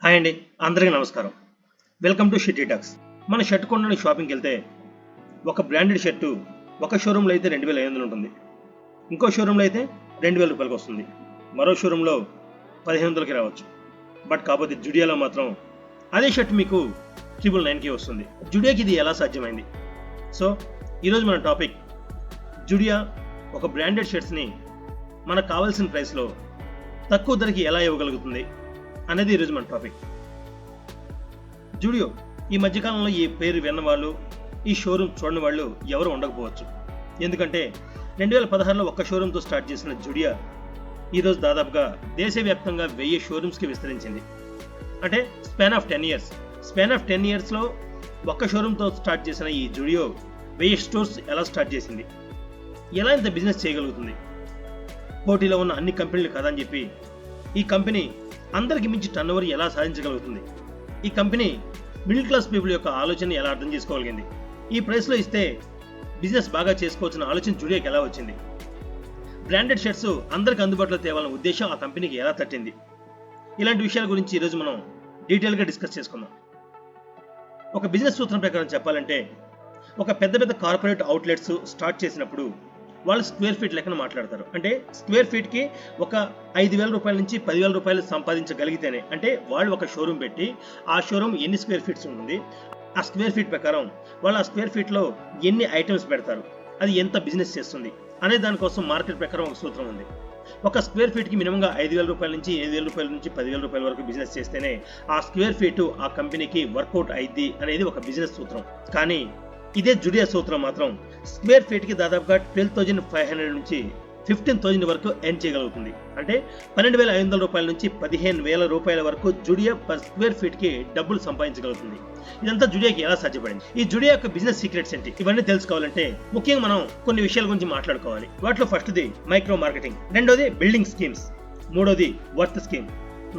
Hi అండి, అందరికీ నమస్కారం. Welcome to షిట్టి talks. మన షర్ట్ కొనడానికి షాపింగ్కి వెళ్తే ఒక బ్రాండెడ్ షర్టు ఒక షోరూంలో అయితే 2500 ఉంటుంది, ఇంకో షోరూంలో అయితే 2000 రూపాయలకి వస్తుంది, మరో షోరూంలో 1500కి రావచ్చు. బట్ కాకపోతే జుడియోలో మాత్రం అదే షర్ట్ మీకు 999కి వస్తుంది. జుడియోకి ఇది ఎలా సాధ్యమైంది? సో ఈరోజు మన టాపిక్ జుడియో ఒక బ్రాండెడ్ షర్ట్స్ని మనకు కావాల్సిన ప్రైస్లో తక్కువ ధరకి ఎలా ఇవ్వగలుగుతుంది అనేది ఈరోజు మన టాపిక్. జుడియో ఈ మధ్యకాలంలో ఈ పేరు విన్నవాళ్ళు, ఈ షోరూమ్ చూడని వాళ్ళు ఎవరు ఉండకపోవచ్చు. ఎందుకంటే 2016లో ఒక్క షోరూమ్తో స్టార్ట్ చేసిన జుడియో ఈరోజు దాదాపుగా దేశవ్యాప్తంగా 1000 షోరూమ్స్కి విస్తరించింది. అంటే స్పాన్ ఆఫ్ 10 ఇయర్స్లో ఒక్క షోరూమ్తో స్టార్ట్ చేసిన ఈ జుడియో 1000 స్టోర్స్ ఎలా స్టార్ట్ చేసింది, ఎలా ఇంత బిజినెస్ చేయగలుగుతుంది, పోటీలో ఉన్న అన్ని కంపెనీలు కాదని చెప్పి ఈ కంపెనీ అందరికి మించి టర్నోవర్ ఎలా సాధించగలుగుతుంది, ఈ కంపెనీ మిడిల్ క్లాస్ పీపుల్ యొక్క ఆలోచన ఎలా అర్థం చేసుకోగలిగింది, ఈ ప్రైస్లో ఇస్తే బిజినెస్ బాగా చేసుకోవచ్చిన ఆలోచన జుడియోకి ఎలా వచ్చింది, బ్రాండెడ్ షర్ట్స్ అందరికి అందుబాటులో తేవాలన్న ఉద్దేశం ఆ కంపెనీకి ఎలా తట్టింది, ఇలాంటి విషయాల గురించి ఈరోజు మనం డీటెయిల్గా డిస్కస్ చేసుకుందాం. ఒక బిజినెస్ సూత్రం ప్రకారం చెప్పాలంటే ఒక పెద్ద కార్పొరేట్ అవుట్లెట్స్ స్టార్ట్ చేసినప్పుడు వాళ్ళు స్క్వేర్ ఫీట్ లెక్కన మాట్లాడతారు. అంటే స్క్వేర్ ఫీట్కి ఒక 5000 రూపాయల నుంచి 10,000 రూపాయలు సంపాదించగలిగితేనే, అంటే వాళ్ళు ఒక షోరూమ్ పెట్టి ఆ షోరూమ్ ఎన్ని స్క్వేర్ ఫీట్స్ ఉంటుంది, ఆ స్క్వేర్ ఫీట్ ప్రకారం వాళ్ళు ఆ స్క్వేర్ ఫీట్లో ఎన్ని ఐటమ్స్ పెడతారు, అది ఎంత బిజినెస్ చేస్తుంది అనే దానికోసం మార్కెట్ ప్రకారం ఒక సూత్రం ఉంది. ఒక స్క్వేర్ ఫీట్కి మినిమంగా 5,000 రూపాయల నుంచి 7,000 రూపాయల నుంచి 10,000 రూపాయల వరకు బిజినెస్ చేస్తేనే ఆ స్క్వేర్ ఫీట్ ఆ కంపెనీకి వర్కౌట్ అయింది అనేది ఒక బిజినెస్ సూత్రం. కానీ ఇదే జుడియో సూత్రం మాత్రం స్క్వేర్ ఫీట్కి దాదాపుగా 12,500 నుంచి 15,000 వరకు ఎర్న్ చేయగలుగుతుంది. అంటే 12,500 రూపాయల నుంచి 15,000 రూపాయల వరకు జుడియో పర్ స్క్వేర్ ఫీట్కి డబ్బులు సంపాదించగలుగుతుంది. ఇదంతా జుడియోకి ఎలా సాధ్యపడింది, ఈ జుడియో యొక్క బిజినెస్ సీక్రెట్స్ ఏంటి, ఇవన్నీ తెలుసుకోవాలంటే ముఖ్యంగా మనం కొన్ని విషయాల గురించి మాట్లాడుకోవాలి. వాటిలో ఫస్ట్ది మైక్రో మార్కెటింగ్, రెండోది బిల్డింగ్ స్కీమ్స్, మూడోది వర్త్ స్కీమ్,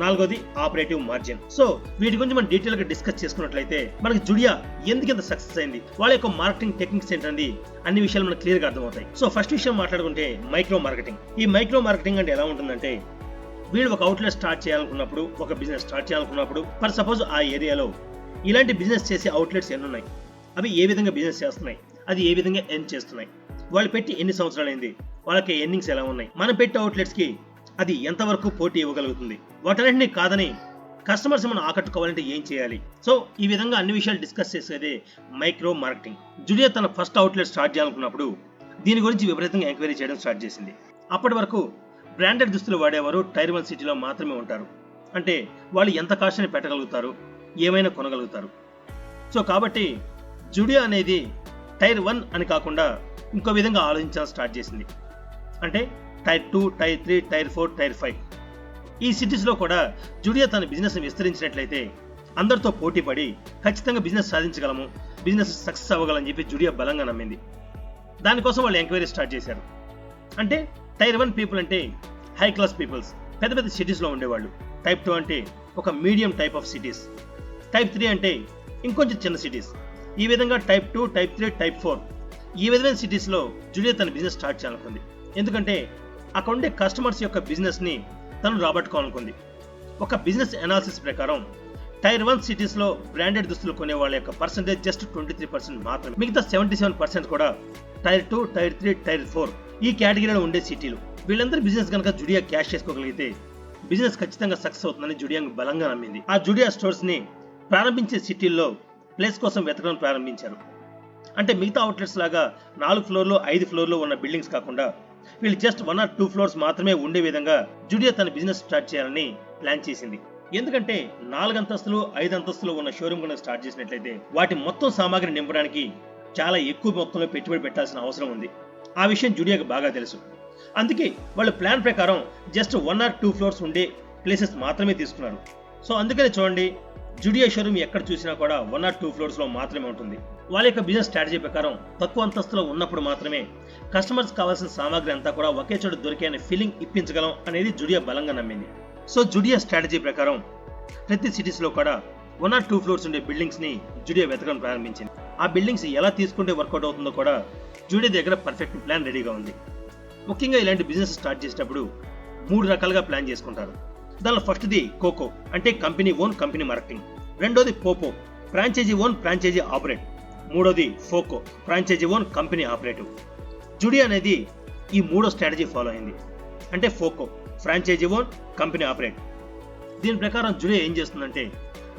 నాలుగోది ఆపరేటివ్ మార్జిన్. సో వీటి గురించి మనం డీటెయిల్ గా డిస్కస్ చేసుకున్నట్లయితే మనకి జుడియో ఎందుకు ఇంత సక్సెస్ అయింది, వాళ్ళ యొక్క మార్కెటింగ్ టెక్నిక్స్ ఏంటండి, అన్ని విషయాలు మనకు క్లియర్ గా అర్థమవుతాయి. సో ఫస్ట్ విషయం మాట్లాడుకుంటే మైక్రో మార్కెటింగ్. ఈ మైక్రో మార్కెటింగ్ అంటే ఎలా ఉంటుందంటే, వీళ్ళు ఒక అవుట్లెట్ స్టార్ట్ చేయాలనుకున్నప్పుడు, ఒక బిజినెస్ స్టార్ట్ చేయాలనుకున్నప్పుడు, ఫర్ సపోజ్ ఆ ఏరియాలో ఇలాంటి బిజినెస్ చేసే అవుట్లెట్స్ ఎన్ని ఉన్నాయి, అవి ఏ విధంగా బిజినెస్ చేస్తున్నాయి, అది ఏ విధంగా ఎర్న్ చేస్తున్నాయి, వాళ్ళు పెట్టి ఎన్ని సంవత్సరాలైంది, వాళ్ళకి ఎర్నింగ్స్ ఎలా ఉన్నాయి, మనం పెట్టే అవుట్లెట్స్ కి అది ఎంతవరకు పోటీ ఇవ్వగలుగుతుంది, వాటన్నింటినీ కాదని కస్టమర్స్ మనం ఆకట్టుకోవాలంటే ఏం చేయాలి. సో ఈ విధంగా అన్ని విషయాలు డిస్కస్ చేసేదే మైక్రో మార్కెటింగ్. జుడియో తన ఫస్ట్ అవుట్లెట్ స్టార్ట్ చేయాలనుకున్నప్పుడు దీని గురించి విపరీతంగా ఎంక్వైరీ చేయడం స్టార్ట్ చేసింది. అప్పటి వరకు బ్రాండెడ్ దుస్తులు వాడేవారు టైర్ 1 సిటీలో మాత్రమే ఉంటారు. అంటే వాళ్ళు ఎంత కాస్ట్ని పెట్టగలుగుతారు, ఏమైనా కొనగలుగుతారు. సో కాబట్టి జుడియో అనేది టైర్ 1 అని కాకుండా ఇంకో విధంగా ఆలోచించడం స్టార్ట్ చేసింది. అంటే టైర్ 2, టైర్ 3, టైర్ 4, టైర్ 5 ఈ సిటీస్లో కూడా జుడియో తన బిజినెస్ విస్తరించినట్లయితే అందరితో పోటీ పడి ఖచ్చితంగా బిజినెస్ సాధించగలము, బిజినెస్ సక్సెస్ అవ్వగలని చెప్పి జుడియో బలంగా నమ్మింది. దానికోసం వాళ్ళు ఎంక్వైరీ స్టార్ట్ చేశారు. అంటే టైర్ 1 పీపుల్ అంటే హై క్లాస్ పీపుల్స్, పెద్ద సిటీస్లో ఉండేవాళ్ళు. టైప్ 2 అంటే ఒక medium type of cities, type 3 అంటే ఇంకొంచెం చిన్న సిటీస్. ఈ విధంగా టైప్ 2, టైప్ 3, టైప్ 4 ఈ విధమైన సిటీస్లో జుడియో తన బిజినెస్ స్టార్ట్ చేయాలనుకుంది. ఎందుకంటే అక్కడ ఉండే కస్టమర్స్ యొక్క బిజినెస్ని తను రాబట్టుకోవాలనుకుంది. ఒక బిజినెస్ అనాలిసిస్ ప్రకారం టైర్ 1 సిటీస్లో బ్రాండెడ్ దుస్తులు కొనే వాళ్ళ యొక్క పర్సెంటేజ్ జస్ట్ 23% మాత్రమే. మిగతా 77% కూడా టైర్ 2, టైర్ 3, టైర్ 4 ఈ కేటగిరీలో ఉండే సిటీలు. వీళ్ళందరూ బిజినెస్ కనుక జుడియో క్యాష్ చేసుకోగలిగితే బిజినెస్ ఖచ్చితంగా సక్సెస్ అవుతుందని జుడియో బలంగా నమ్మింది. ఆ జుడియో స్టోర్స్ని ప్రారంభించే సిటీల్లో ప్లేస్ కోసం వెతకడం ప్రారంభించారు. అంటే మిగతా అవుట్లెట్స్ లాగా 4 ఫ్లోర్లు 5 ఫ్లోర్లు ఉన్న బిల్డింగ్స్ కాకుండా వీళ్ళు జస్ట్ 1 or 2 ఫ్లోర్స్ మాత్రమే ఉండే విధంగా జుడియో తన బిజినెస్ స్టార్ట్ చేయాలని ప్లాన్ చేసింది. ఎందుకంటే 4 అంతస్తులు 5 అంతస్తులు ఉన్న షోరూమ్ కనుక స్టార్ట్ చేసినట్లయితే వాటి మొత్తం సామాగ్రి నింపడానికి చాలా ఎక్కువ మొత్తంలో పెట్టుబడి పెట్టాల్సిన అవసరం ఉంది. ఆ విషయం జుడియోకి బాగా తెలుసు. అందుకే వాళ్ళు ప్లాన్ ప్రకారం జస్ట్ 1 or 2 ఫ్లోర్స్ ఉండే ప్లేసెస్ మాత్రమే తీసుకున్నారు. సో అందుకనే చూడండి, జుడియో షోరూమ్ ఎక్కడ చూసినా కూడా 1 or 2 ఫ్లోర్స్లో మాత్రమే ఉంటుంది. వాళ్ళ యొక్క బిజినెస్ స్ట్రాటజీ ప్రకారం తక్కువ అంతస్తులో ఉన్నప్పుడు మాత్రమే కస్టమర్స్ కావాల్సిన సామాగ్రి అంతా కూడా ఒకే చోట దొరికే అనే ఫీలింగ్ ఇప్పించగలం అనేది జుడియో బలంగా నమ్మింది. సో జుడియో స్ట్రాటజీ ప్రకారం ప్రతి సిటీస్లో కూడా 1 or 2 ఫ్లోర్స్ ఉండే బిల్డింగ్స్ని జుడియో వెతకడం ప్రారంభించింది. ఆ బిల్డింగ్స్ ఎలా తీసుకుంటే వర్కౌట్ అవుతుందో కూడా జుడియో దగ్గర పర్ఫెక్ట్ ప్లాన్ రెడీగా ఉంది. ముఖ్యంగా ఇలాంటి బిజినెస్ స్టార్ట్ చేసేటప్పుడు 3 రకాలుగా ప్లాన్ చేసుకుంటారు. దానిలో ఫస్ట్ది కోకో అంటే కంపెనీ ఓన్ కంపెనీ మార్కెటింగ్, రెండోది పోపో ఫ్రాంచైజీ ఓన్ ఫ్రాంచైజీ ఆపరేట్, మూడోది ఫోకో ఫ్రాంచైజీ ఓన్ కంపెనీ ఆపరేటివ్. జుడియా అనేది ఈ మూడో స్ట్రాటజీ ఫాలో అయింది, అంటే ఫోకో ఫ్రాంచైజీ ఓన్ కంపెనీ ఆపరేట్. దీని ప్రకారం జుడియా ఏం చేస్తుందంటే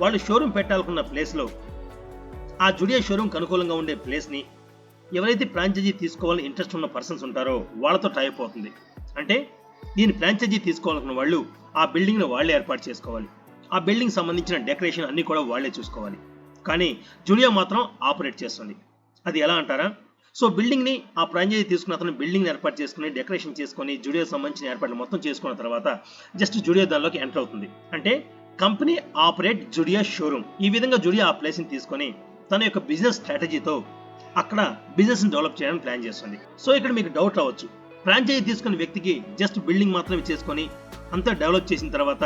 వాళ్ళు షోరూమ్ పెట్టాలనుకున్న ప్లేస్లో ఆ జుడియా షోరూమ్కి అనుకూలంగా ఉండే ప్లేస్ని ఎవరైతే ఫ్రాంచైజీ తీసుకోవాలని ఇంట్రెస్ట్ ఉన్న పర్సన్స్ ఉంటారో వాళ్ళతో టై అయిపోతుంది. అంటే దీని ఫ్రాంచైజీ తీసుకోవాలనుకున్న వాళ్ళు ఆ బిల్డింగ్ను వాళ్ళే ఏర్పాటు చేసుకోవాలి, ఆ బిల్డింగ్ సంబంధించిన డెకరేషన్ అన్ని కూడా వాళ్ళే చూసుకోవాలి. కానీ జుడియా మాత్రం ఆపరేట్ చేస్తుంది. అది ఎలా అంటారా? సో బిల్డింగ్ని ఆ ఫ్రాంచైజీ తీసుకున్న అతను బిల్డింగ్ని ఏర్పాటు చేసుకుని డెకరేషన్ చేసుకొని జుడియా సంబంధించిన ఏర్పాట్లు మొత్తం చేసుకున్న తర్వాత జస్ట్ జుడియా దానిలోకి ఎంటర్ అవుతుంది. అంటే కంపెనీ ఆపరేట్ జుడియా షోరూమ్. ఈ విధంగా జుడియా ఆ ప్లేస్ని తీసుకొని తన యొక్క బిజినెస్ స్ట్రాటజీతో అక్కడ బిజినెస్ని డెవలప్ చేయడానికి ప్లాన్ చేస్తుంది. సో ఇక్కడ మీకు డౌట్ రావచ్చు, ఫ్రాంచైజీ తీసుకున్న వ్యక్తికి జస్ట్ బిల్డింగ్ మాత్రమే చేసుకొని అంతా డెవలప్ చేసిన తర్వాత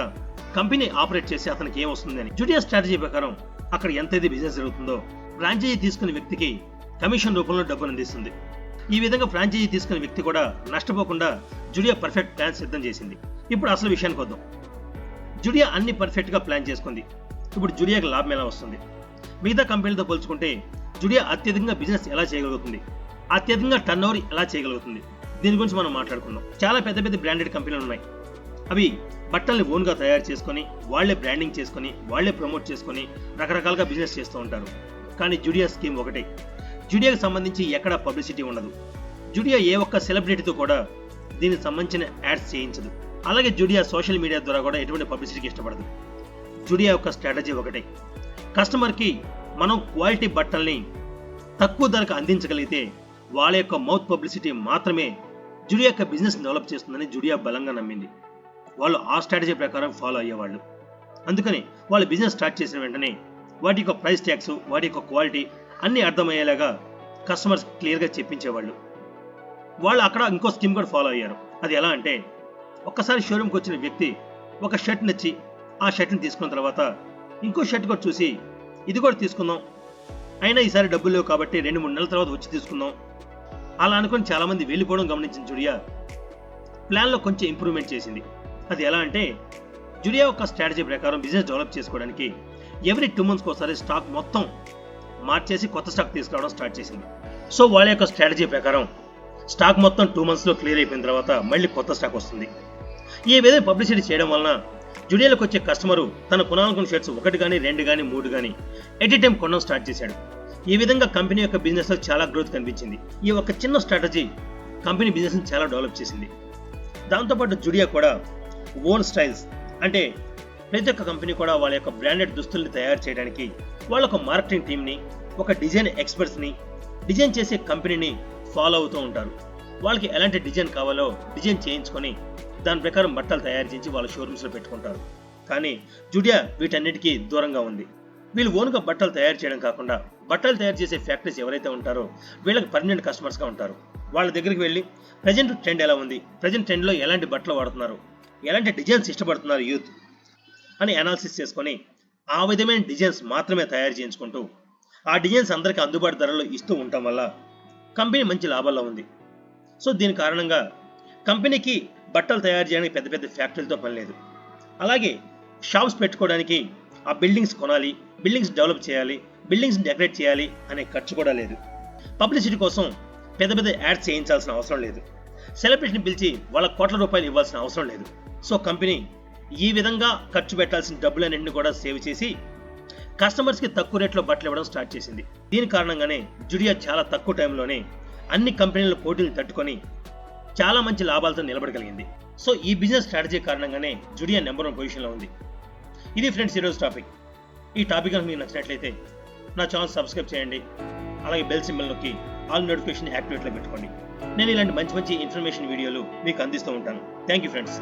కంపెనీ ఆపరేట్ చేసి అతనికి ఏం వస్తుంది అని. జుడియా స్ట్రాటజీ ప్రకారం అక్కడ ఎంతైతే బిజినెస్ జరుగుతుందో ఫ్రాంచైజీ తీసుకున్న వ్యక్తికి కమిషన్ రూపంలో డబ్బును అందిస్తుంది. ఈ విధంగా ఫ్రాంచైజీ తీసుకున్న వ్యక్తి కూడా నష్టపోకుండా జుడియా పర్ఫెక్ట్ ప్లాన్ సిద్ధం చేసింది. ఇప్పుడు అసలు విషయానికి వద్దాం. జుడియా అన్ని పర్ఫెక్ట్గా ప్లాన్ చేసుకుంది. ఇప్పుడు జుడియాకి లాభం ఎలా వస్తుంది? మిగతా కంపెనీలతో పోల్చుకుంటే జుడియా అత్యధికంగా బిజినెస్ ఎలా చేయగలుగుతుంది, అత్యధికంగా టర్న్ ఓవర్ ఎలా చేయగలుగుతుంది, దీని గురించి మనం మాట్లాడుకుందాం. చాలా పెద్ద పెద్ద బ్రాండెడ్ కంపెనీలు ఉన్నాయి. అవి బట్టల్ని ఓన్గా తయారు చేసుకొని వాళ్లే బ్రాండింగ్ చేసుకొని వాళ్లే ప్రమోట్ చేసుకొని రకరకాలుగా బిజినెస్ చేస్తూ ఉంటారు. కానీ జుడియా స్కీమ్ ఒకటే. జుడియాకి సంబంధించి ఎక్కడా పబ్లిసిటీ ఉండదు. జుడియా ఏ ఒక్క సెలబ్రిటీతో కూడా దీనికి సంబంధించిన యాడ్స్ చేయించదు. అలాగే జుడియా సోషల్ మీడియా ద్వారా కూడా ఎటువంటి పబ్లిసిటీకి ఇష్టపడదు. జుడియా యొక్క స్ట్రాటజీ ఒకటే. కస్టమర్కి మనం క్వాలిటీ బట్టల్ని తక్కువ ధరకు అందించగలిగితే వాళ్ళ యొక్క మౌత్ పబ్లిసిటీ మాత్రమే జుడియా యొక్క బిజినెస్ డెవలప్ చేస్తుందని జుడియా బలంగా నమ్మింది. వాళ్ళు ఆ స్ట్రాటజీ ప్రకారం ఫాలో అయ్యేవాళ్ళు. అందుకని వాళ్ళు బిజినెస్ స్టార్ట్ చేసిన వెంటనే వాటి యొక్క ప్రైస్ ట్యాగ్స్, వాటి యొక్క క్వాలిటీ అన్నీ అర్థమయ్యేలాగా కస్టమర్స్ క్లియర్గా చెప్పించేవాళ్ళు. వాళ్ళు అక్కడ ఇంకో స్కీమ్ కూడా ఫాలో అయ్యారు. అది ఎలా అంటే, ఒక్కసారి షోరూమ్కి వచ్చిన వ్యక్తి ఒక షర్ట్ నచ్చి ఆ షర్ట్ని తీసుకున్న తర్వాత ఇంకో షర్ట్ కూడా చూసి ఇది కూడా తీసుకుందాం, అయినా ఈసారి డబ్బులు లేవు కాబట్టి 2-3 నెలల తర్వాత వచ్చి తీసుకుందాం అలా అనుకుని చాలామంది వెళ్ళిపోవడం గమనించిన జుడియా ప్లాన్లో కొంచెం ఇంప్రూవ్మెంట్ చేసింది. అది ఎలా అంటే, జుడియా యొక్క స్ట్రాటజీ ప్రకారం బిజినెస్ డెవలప్ చేసుకోవడానికి ఎవ్రీ 2 మంత్స్కి ఒకసారి స్టాక్ మొత్తం మార్చేసి కొత్త స్టాక్ తీసుకురావడం స్టార్ట్ చేసింది. సో వాళ్ళ యొక్క స్ట్రాటజీ ప్రకారం స్టాక్ మొత్తం 2 మంత్స్లో క్లియర్ అయిపోయిన తర్వాత మళ్ళీ కొత్త స్టాక్ వస్తుంది. ఈ విధంగా పబ్లిసిటీ చేయడం వలన జుడియాలోకి వచ్చే కస్టమరు తన కొనాలనుకున్న షర్ట్స్ 1 కానీ 2 కానీ 3 కానీ ఎట్ ఏ టైం కొనడం స్టార్ట్ చేశాడు. ఈ విధంగా కంపెనీ యొక్క బిజినెస్లో చాలా గ్రోత్ కనిపించింది. ఈ ఒక చిన్న స్ట్రాటజీ కంపెనీ బిజినెస్ని చాలా డెవలప్ చేసింది. దాంతోపాటు జుడియా కూడా ఓన్ స్టైల్స్, అంటే ప్రతి ఒక్క కంపెనీ కూడా వాళ్ళ యొక్క బ్రాండెడ్ దుస్తుల్ని తయారు చేయడానికి వాళ్ళ ఒక మార్కెటింగ్ టీమ్ని, ఒక డిజైన్ ఎక్స్పర్ట్స్ని, డిజైన్ చేసే కంపెనీని ఫాలో అవుతూ ఉంటారు. వాళ్ళకి ఎలాంటి డిజైన్ కావాలో డిజైన్ చేయించుకొని దాని ప్రకారం బట్టలు తయారు చేయించి వాళ్ళ షోరూమ్స్లో పెట్టుకుంటారు. కానీ జుడియా వీటన్నిటికీ దూరంగా ఉంది. వీళ్ళు ఓన్గా బట్టలు తయారు చేయడం కాకుండా బట్టలు తయారు చేసే ఫ్యాక్టరీస్ ఎవరైతే ఉంటారో వీళ్ళకి పర్మనెంట్ కస్టమర్స్గా ఉంటారు. వాళ్ళ దగ్గరికి వెళ్ళి ప్రజెంట్ ట్రెండ్ ఎలా ఉంది, ప్రజెంట్ ట్రెండ్లో ఎలాంటి బట్టలు వాడుతున్నారు, ఎలాంటి డిజైన్స్ ఇష్టపడుతున్నారు యూత్ అని అనాలిసిస్ చేసుకొని ఆ విధమైన డిజైన్స్ మాత్రమే తయారు చేయించుకుంటూ ఆ డిజైన్స్ అందరికీ అందుబాటు ధరలో ఇస్తూ ఉండటం వల్ల కంపెనీ మంచి లాభాల్లో ఉంది. సో దీని కారణంగా కంపెనీకి బట్టలు తయారు చేయడానికి పెద్ద పెద్ద ఫ్యాక్టరీలతో పని లేదు. అలాగే షాప్స్ పెట్టుకోవడానికి ఆ బిల్డింగ్స్ కొనాలి, బిల్డింగ్స్ డెవలప్ చేయాలి, బిల్డింగ్స్ డెకరేట్ చేయాలి అనే ఖర్చు కూడా లేదు. పబ్లిసిటీ కోసం పెద్ద పెద్ద యాడ్స్ చేయించాల్సిన అవసరం లేదు. సెలబ్రిటీని పిలిచి వాళ్ళ కోట్ల రూపాయలు ఇవ్వాల్సిన అవసరం లేదు. సో కంపెనీ ఈ విధంగా ఖర్చు పెట్టాల్సిన డబ్బులన్నింటినీ కూడా సేవ్ చేసి కస్టమర్స్కి తక్కువ రేట్లో బట్టలు ఇవ్వడం స్టార్ట్ చేసింది. దీని కారణంగానే జుడియా చాలా తక్కువ టైంలోనే అన్ని కంపెనీల పోటీలు తట్టుకొని చాలా మంచి లాభాలతో నిలబడగలిగింది. సో ఈ బిజినెస్ స్ట్రాటజీ కారణంగానే జుడియా నెంబర్ 1 పొజిషన్లో ఉంది. ఇది ఫ్రెండ్స్ ఈరోజు టాపిక్. ఈ టాపిక్ కనుక మీకు నచ్చినట్లయితే నా ఛానల్ సబ్స్క్రైబ్ చేయండి. అలాగే బెల్ సింబల్ నొక్కి ఆల్ నోటిఫికేషన్ యాక్టివేట్లో పెట్టుకోండి. నేను ఇలాంటి మంచి మంచి ఇన్ఫర్మేషన్ వీడియోలు మీకు అందిస్తూ ఉంటాను. Thank you friends.